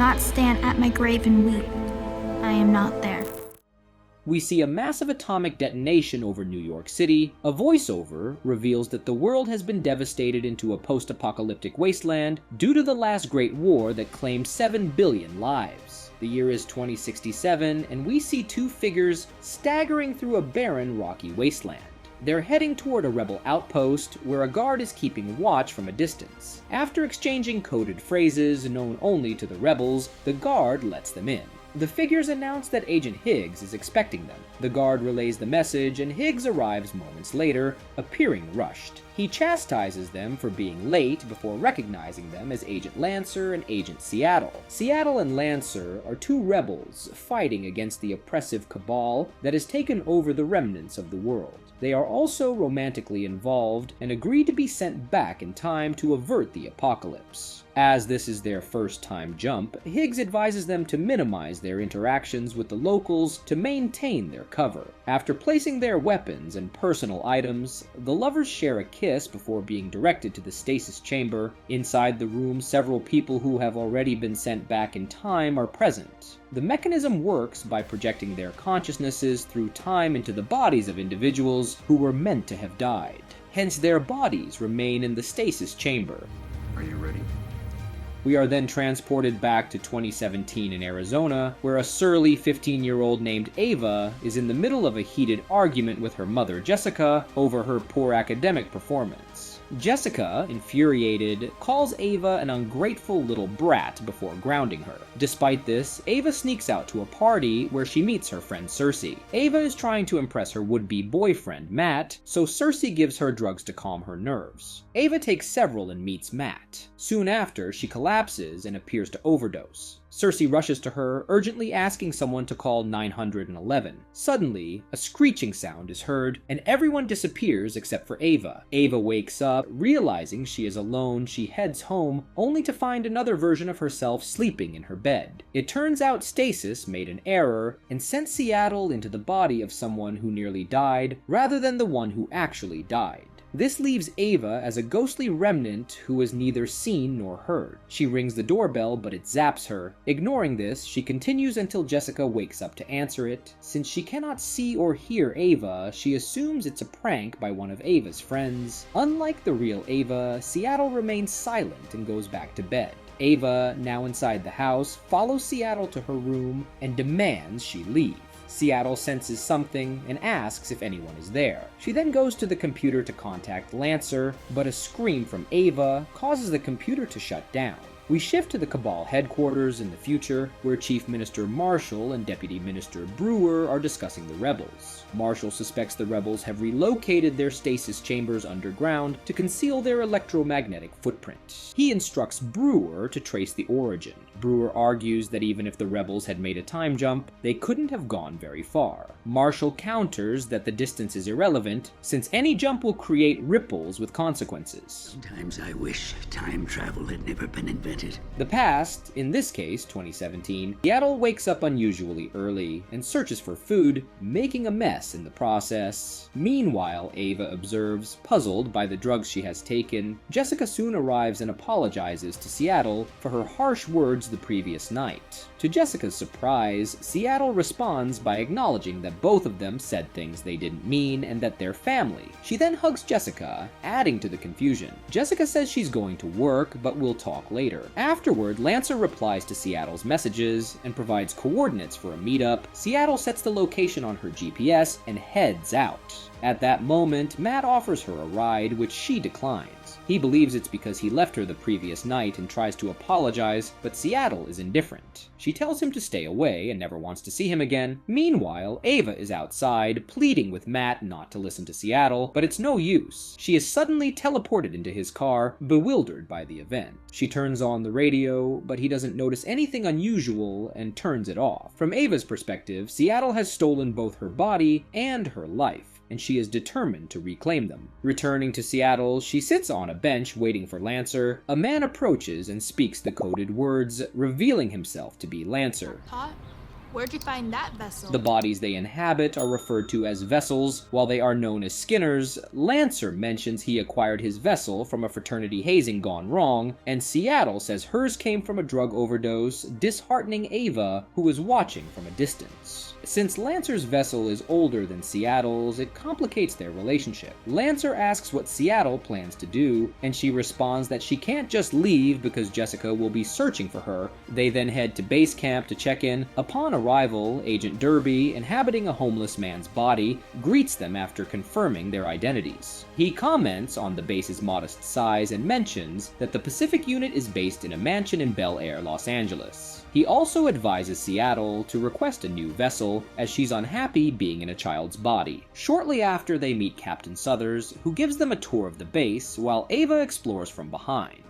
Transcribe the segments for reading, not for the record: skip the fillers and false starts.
not stand at my grave and weep. I am not there. We see a massive atomic detonation over New York City. A voiceover reveals that the world has been devastated into a post-apocalyptic wasteland due to the last Great War that claimed 7 billion lives. The year is 2067, and we see two figures staggering through a barren, rocky wasteland. They're heading toward a rebel outpost where a guard is keeping watch from a distance. After exchanging coded phrases known only to the rebels, the guard lets them in. The figures announce that Agent Higgs is expecting them. The guard relays the message, and Higgs arrives moments later, appearing rushed. He chastises them for being late before recognizing them as Agent Lancer and Agent Seattle. Seattle and Lancer are two rebels fighting against the oppressive Cabal that has taken over the remnants of the world. They are also romantically involved and agree to be sent back in time to avert the apocalypse. As this is their first time jump, Higgs advises them to minimize their interactions with the locals to maintain their cover. After placing their weapons and personal items, the lovers share a kiss before being directed to the stasis chamber. Inside the room, several people who have already been sent back in time are present. The mechanism works by projecting their consciousnesses through time into the bodies of individuals who were meant to have died. Hence, their bodies remain in the stasis chamber. Are you ready? We are then transported back to 2017 in Arizona, where a surly 15-year-old named Ava is in the middle of a heated argument with her mother Jessica over her poor academic performance. Jessica, infuriated, calls Ava an ungrateful little brat before grounding her. Despite this, Ava sneaks out to a party where she meets her friend Cersei. Ava is trying to impress her would-be boyfriend Matt, so Cersei gives her drugs to calm her nerves. Ava takes several and meets Matt. Soon after, she collapses and appears to overdose. Cersei rushes to her, urgently asking someone to call 911. Suddenly, a screeching sound is heard, and everyone disappears except for Ava. Ava wakes up, realizing she is alone. She heads home, only to find another version of herself sleeping in her bed. It turns out Stasis made an error and sent Seattle into the body of someone who nearly died, rather than the one who actually died. This leaves Ava as a ghostly remnant who is neither seen nor heard. She rings the doorbell, but it zaps her. Ignoring this, she continues until Jessica wakes up to answer it. Since she cannot see or hear Ava, she assumes it's a prank by one of Ava's friends. Unlike the real Ava, Seattle remains silent and goes back to bed. Ava, now inside the house, follows Seattle to her room and demands she leave. Seattle senses something and asks if anyone is there. She then goes to the computer to contact Lancer, but a scream from Ava causes the computer to shut down. We shift to the Cabal headquarters in the future, where Chief Minister Marshall and Deputy Minister Brewer are discussing the rebels. Marshall suspects the rebels have relocated their stasis chambers underground to conceal their electromagnetic footprint. He instructs Brewer to trace the origin. Brewer argues that even if the rebels had made a time jump, they couldn't have gone very far. Marshall counters that the distance is irrelevant, since any jump will create ripples with consequences. Sometimes I wish time travel had never been invented. The past, in this case 2017, Seattle wakes up unusually early and searches for food, making a mess in the process. Meanwhile, Ava observes, puzzled by the drugs she has taken. Jessica soon arrives and apologizes to Seattle for her harsh words the previous night. To Jessica's surprise, Seattle responds by acknowledging that both of them said things they didn't mean and that they're family. She then hugs Jessica, adding to the confusion. Jessica says she's going to work, but we'll talk later. Afterward, Lancer replies to Seattle's messages and provides coordinates for a meetup. Seattle sets the location on her GPS and heads out. At that moment, Matt offers her a ride, which she declines. He believes it's because he left her the previous night and tries to apologize, but Seattle is indifferent. She tells him to stay away and never wants to see him again. Meanwhile, Ava is outside, pleading with Matt not to listen to Seattle, but it's no use. She is suddenly teleported into his car, bewildered by the event. She turns on the radio, but he doesn't notice anything unusual and turns it off. From Ava's perspective, Seattle has stolen both her body and her life, and she is determined to reclaim them. Returning to Seattle, she sits on a bench waiting for Lancer. A man approaches and speaks the coded words, revealing himself to be Lancer. Hot? Where'd you find that vessel? The bodies they inhabit are referred to as vessels, while they are known as skinners. Lancer mentions he acquired his vessel from a fraternity hazing gone wrong, and Seattle says hers came from a drug overdose, disheartening Ava, who was watching from a distance. Since Lancer's vessel is older than Seattle's, it complicates their relationship. Lancer asks what Seattle plans to do, and she responds that she can't just leave because Jessica will be searching for her. They then head to base camp to check in. Upon arrival, Agent Derby, inhabiting a homeless man's body, greets them after confirming their identities. He comments on the base's modest size and mentions that the Pacific unit is based in a mansion in Bel Air, Los Angeles. He also advises Seattle to request a new vessel, as she's unhappy being in a child's body. Shortly after, they meet Captain Suthers, who gives them a tour of the base, while Ava explores from behind.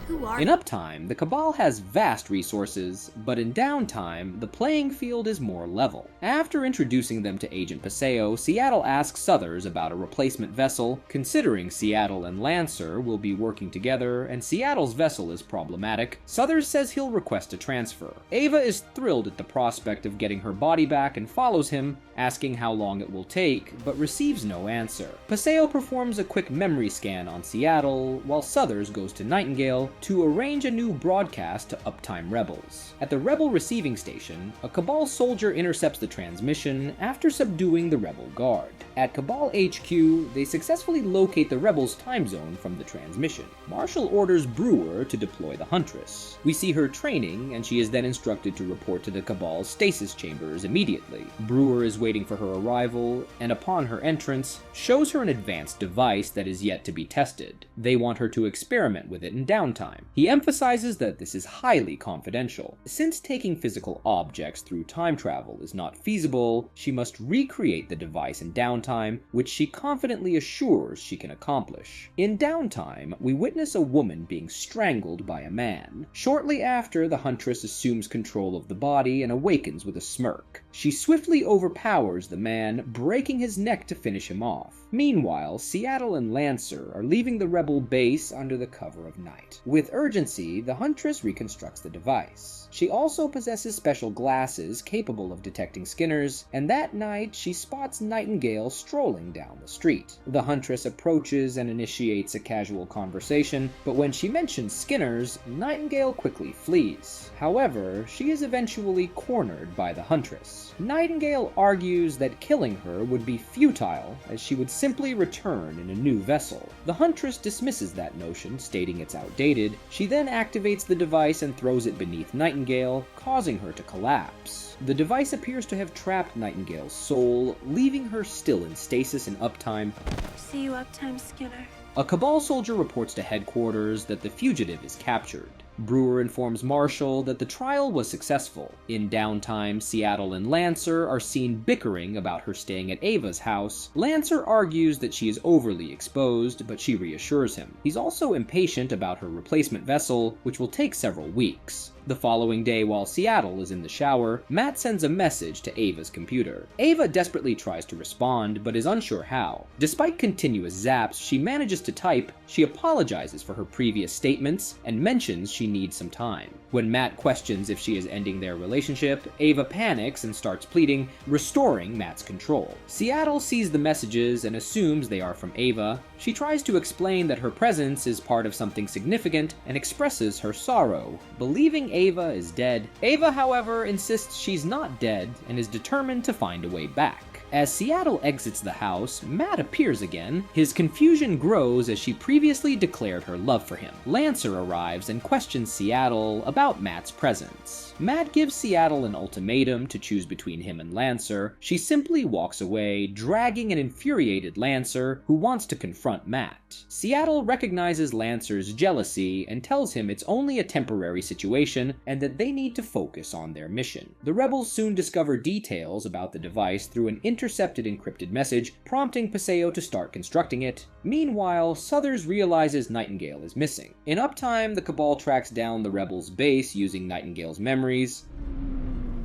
Who are In uptime, the Cabal has vast resources, but in downtime, the playing field is more level. After introducing them to Agent Paseo, Seattle asks Suthers about a replacement vessel. Considering Seattle and Lancer will be working together, and Seattle's vessel is problematic, Suthers says he'll request a transfer. Ava is thrilled at the prospect of getting her body back and follows him, asking how long it will take, but receives no answer. Paseo performs a quick memory scan on Seattle, while Suthers goes to Nightingale to arrange a new broadcast to uptime rebels. At the rebel receiving station, a Cabal soldier intercepts the transmission after subduing the rebel guard. At Cabal HQ, they successfully locate the rebels' time zone from the transmission. Marshall orders Brewer to deploy the Huntress. We see her training, and she is then instructed to report to the Cabal's stasis chambers immediately. Brewer is waiting for her arrival, and upon her entrance, shows her an advanced device that is yet to be tested. They want her to experiment with it in downtime. He emphasizes that this is highly confidential. Since taking physical objects through time travel is not feasible, she must recreate the device in downtime, which she confidently assures she can accomplish. In downtime, we witness a woman being strangled by a man. Shortly after, the Huntress assumes control of the body and awakens with a smirk. She swiftly overpowers the man, breaking his neck to finish him off. Meanwhile, Seattle and Lancer are leaving the rebel base under the cover of night. With urgency, the Huntress reconstructs the device. She also possesses special glasses capable of detecting skinners, and that night she spots Nightingale strolling down the street. The Huntress approaches and initiates a casual conversation, but when she mentions skinners, Nightingale quickly flees. However, she is eventually cornered by the Huntress. Nightingale argues that killing her would be futile, as she would simply return in a new vessel. The Huntress dismisses that notion, stating it's outdated. She then activates the device and throws it beneath Nightingale, causing her to collapse. The device appears to have trapped Nightingale's soul, leaving her still in stasis and uptime. See you uptime, Skinner. A Cabal soldier reports to headquarters that the fugitive is captured. Brewer informs Marshall that the trial was successful. In downtime, Seattle and Lancer are seen bickering about her staying at Ava's house. Lancer argues that she is overly exposed, but she reassures him. He's also impatient about her replacement vessel, which will take several weeks. The following day, while Seattle is in the shower, Matt sends a message to Ava's computer. Ava desperately tries to respond, but is unsure how. Despite continuous zaps, she manages to type. She apologizes for her previous statements and mentions she needs some time. When Matt questions if she is ending their relationship, Ava panics and starts pleading, restoring Matt's control. Seattle sees the messages and assumes they are from Ava. She tries to explain that her presence is part of something significant and expresses her sorrow, believing Ava is dead. Ava, however, insists she's not dead and is determined to find a way back. As Seattle exits the house, Matt appears again. His confusion grows as she previously declared her love for him. Lancer arrives and questions Seattle about Matt's presence. Matt gives Seattle an ultimatum to choose between him and Lancer. She simply walks away, dragging an infuriated Lancer who wants to confront Matt. Seattle recognizes Lancer's jealousy and tells him it's only a temporary situation and that they need to focus on their mission. The rebels soon discover details about the device through an intercepted encrypted message, prompting Paseo to start constructing it. Meanwhile, Suthers realizes Nightingale is missing. In uptime, the Cabal tracks down the rebels' base using Nightingale's memories.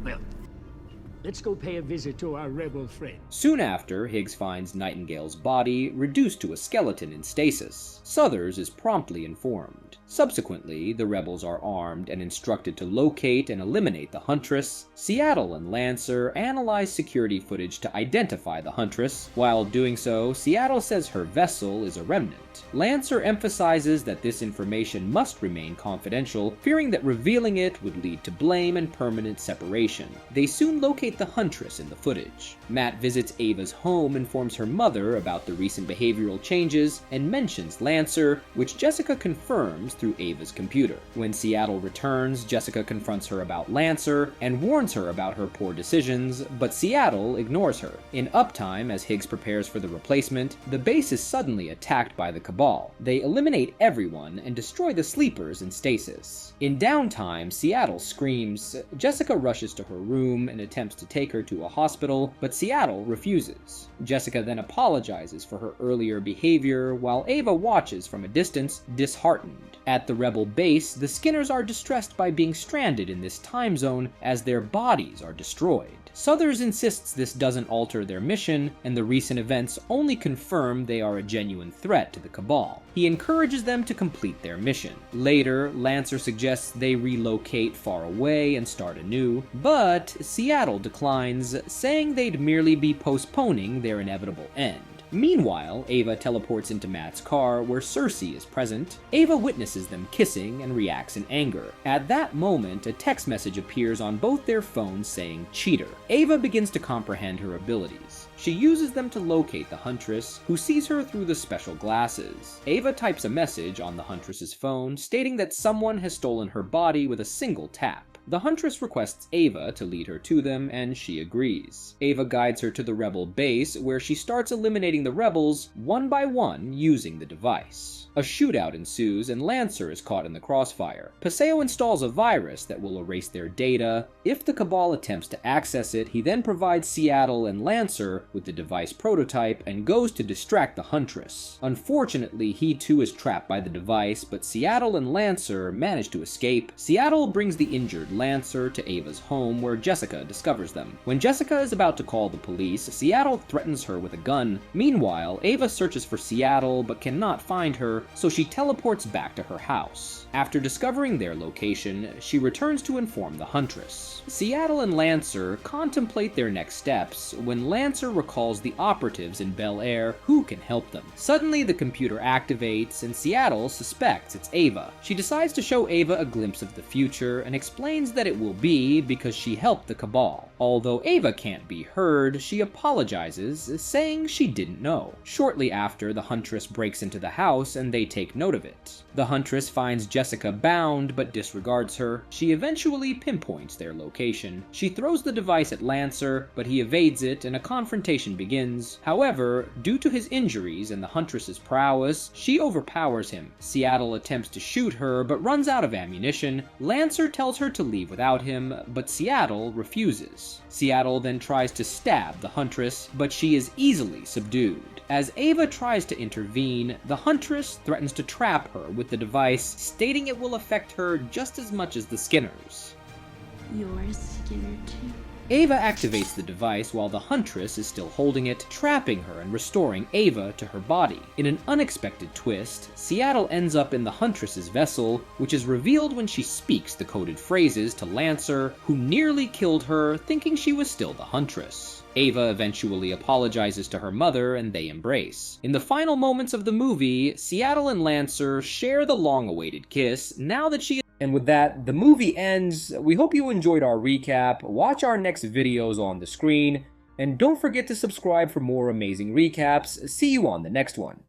Well, Let's go pay a visit to our rebel friend. Soon after, Higgs finds Nightingale's body reduced to a skeleton in stasis. Suthers is promptly informed. Subsequently, the rebels are armed and instructed to locate and eliminate the Huntress. Seattle and Lancer analyze security footage to identify the Huntress. While doing so, Seattle says her vessel is a remnant. Lancer emphasizes that this information must remain confidential, fearing that revealing it would lead to blame and permanent separation. They soon locate the Huntress in the footage. Matt visits Ava's home, informs her mother about the recent behavioral changes, and mentions Lancer, which Jessica confirms through Ava's computer. When Seattle returns, Jessica confronts her about Lancer and warns her about her poor decisions, but Seattle ignores her. In uptime, as Higgs prepares for the replacement, the base is suddenly attacked by the Cabal. They eliminate everyone and destroy the sleepers in stasis. In downtime, Seattle screams. Jessica rushes to her room and attempts to take her to a hospital, but Seattle refuses. Jessica then apologizes for her earlier behavior, while Ava watches from a distance, disheartened. At the rebel base, the Skinners are distressed by being stranded in this time zone as their bodies are destroyed. Suthers insists this doesn't alter their mission, and the recent events only confirm they are a genuine threat to the Cabal. He encourages them to complete their mission. Later, Lancer suggests they relocate far away and start anew, but Seattle declines, saying they'd merely be postponing their inevitable end. Meanwhile, Ava teleports into Matt's car, where Cersei is present. Ava witnesses them kissing and reacts in anger. At that moment, a text message appears on both their phones saying cheater. Ava begins to comprehend her abilities. She uses them to locate the Huntress, who sees her through the special glasses. Ava types a message on the Huntress's phone, stating that someone has stolen her body with a single tap. The Huntress requests Ava to lead her to them, and she agrees. Ava guides her to the rebel base, where she starts eliminating the rebels one by one using the device. A shootout ensues, and Lancer is caught in the crossfire. Paseo installs a virus that will erase their data. If the Cabal attempts to access it, he then provides Seattle and Lancer with the device prototype and goes to distract the Huntress. Unfortunately, he too is trapped by the device, but Seattle and Lancer manage to escape. Seattle brings the injured Lancer to Ava's home, where Jessica discovers them. When Jessica is about to call the police, Seattle threatens her with a gun. Meanwhile, Ava searches for Seattle but cannot find her, so she teleports back to her house. After discovering their location, she returns to inform the Huntress. Seattle and Lancer contemplate their next steps when Lancer recalls the operatives in Bel Air who can help them. Suddenly, the computer activates, and Seattle suspects it's Ava. She decides to show Ava a glimpse of the future and explains that it will be because she helped the Cabal. Although Ava can't be heard, she apologizes, saying she didn't know. Shortly after, the Huntress breaks into the house and they take note of it. The Huntress finds Jessica bound but disregards her. She eventually pinpoints their location. She throws the device at Lancer, but he evades it and a confrontation begins. However, due to his injuries and the Huntress's prowess, she overpowers him. Seattle attempts to shoot her but runs out of ammunition. Lancer tells her to leave without him, but Seattle refuses. Seattle then tries to stab the Huntress, but she is easily subdued. As Ava tries to intervene, the Huntress threatens to trap her with the device, stating it will affect her just as much as the Skinners. You're a Skinner too. Ava activates the device while the Huntress is still holding it, trapping her and restoring Ava to her body. In an unexpected twist, Seattle ends up in the Huntress's vessel, which is revealed when she speaks the coded phrases to Lancer, who nearly killed her, thinking she was still the Huntress. Ava eventually apologizes to her mother and they embrace. In the final moments of the movie, Seattle and Lancer share the long-awaited kiss now that she is. And with that, the movie ends. We hope you enjoyed our recap. Watch our next videos on the screen. And don't forget to subscribe for more amazing recaps. See you on the next one.